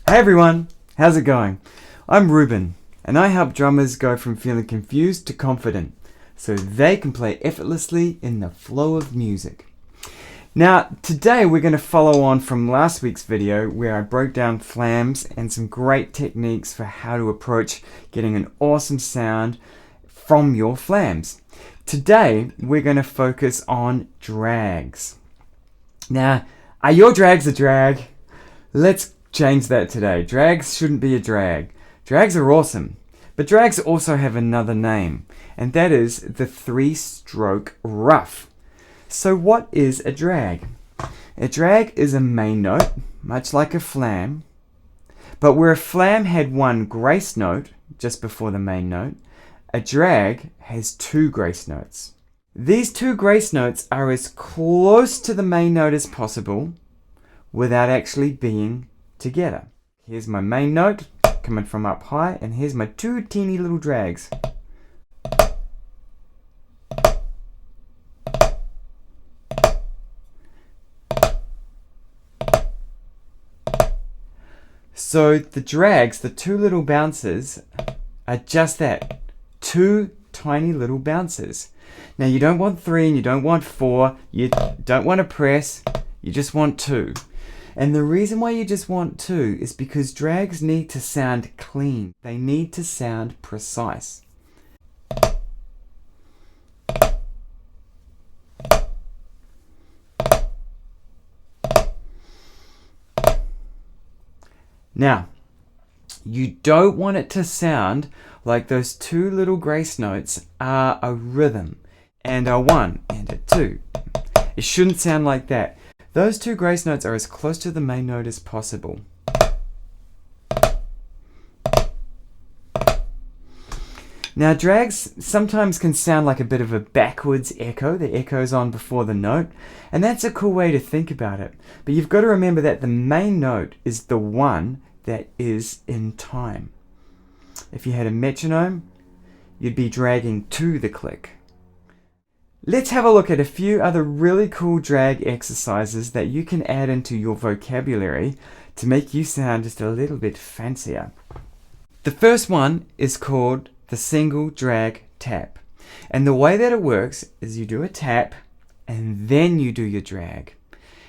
Hey everyone, how's it going? I'm Reuben, and I help drummers go from feeling confused to confident, so they can play effortlessly in the flow of music. Now, today we're going to follow on from last week's video where I broke down flams and some great techniques for how to approach getting an awesome sound from your flams. Today, we're going to focus on drags. Now, are your drags a drag? Let's change that today. Drags shouldn't be a drag. Drags are awesome, but drags also have another name, and that is the Three Stroke Ruff. So what is a drag? A drag is a main note, much like a flam, but where a flam had one grace note just before the main note, a drag has two grace notes. These two grace notes are as close to the main note as possible without actually being together. Here's my main note coming from up high, and here's my two teeny little drags. So the drags, the two little bounces, are just that, two tiny little bounces. Now you don't want three and you don't want four, you don't want to press, you just want two. And the reason why you just want two is because drags need to sound clean. They need to sound precise. Now, you don't want it to sound like those two little grace notes are a rhythm, and a one and a two. It shouldn't sound like that. Those two grace notes are as close to the main note as possible. Now, drags sometimes can sound like a bit of a backwards echo. The echo's on before the note, and that's a cool way to think about it. But you've got to remember that the main note is the one that is in time. If you had a metronome, you'd be dragging to the click. Let's have a look at a few other really cool drag exercises that you can add into your vocabulary to make you sound just a little bit fancier. The first one is called the single drag tap. And the way that it works is you do a tap and then you do your drag.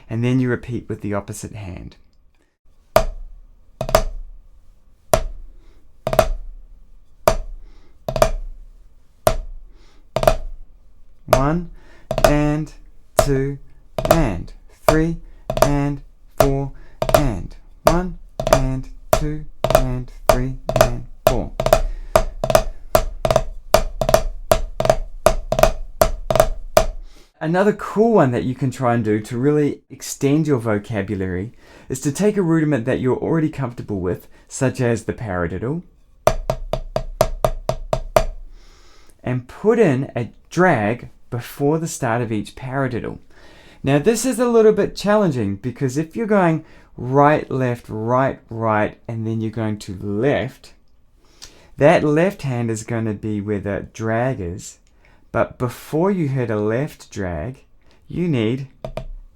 And then you repeat with the opposite hand. One and two and three and four and one and two and three and four. Another cool one that you can try and do to really extend your vocabulary is to take a rudiment that you're already comfortable with, such as the paradiddle, and put in a drag before the start of each paradiddle. Now this is a little bit challenging because if you're going right, left, right, right, and then you're going to left, that left hand is going to be where the drag is, but before you hit a left drag, you need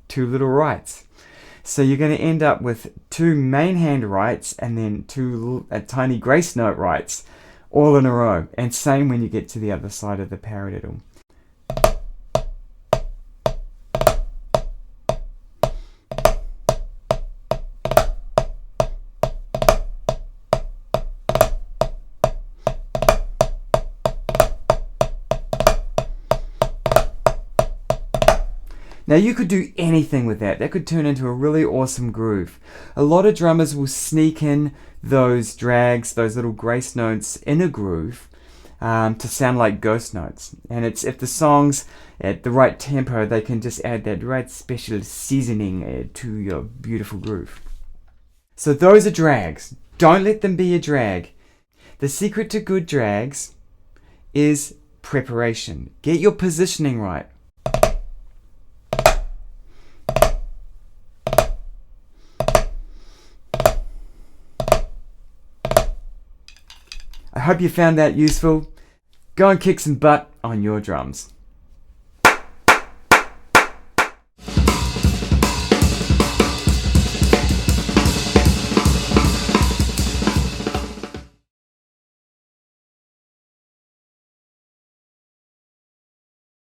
two little rights. So you're going to end up with two main hand rights and then two tiny grace note rights all in a row, and same when you get to the other side of the paradiddle. Now you could do anything with that. That could turn into a really awesome groove. A lot of drummers will sneak in those drags, those little grace notes in a groove to sound like ghost notes. And it's if the song's at the right tempo, they can just add that right special seasoning to your beautiful groove. So those are drags. Don't let them be a drag. The secret to good drags is preparation. Get your positioning right. I hope you found that useful. Go and kick some butt on your drums.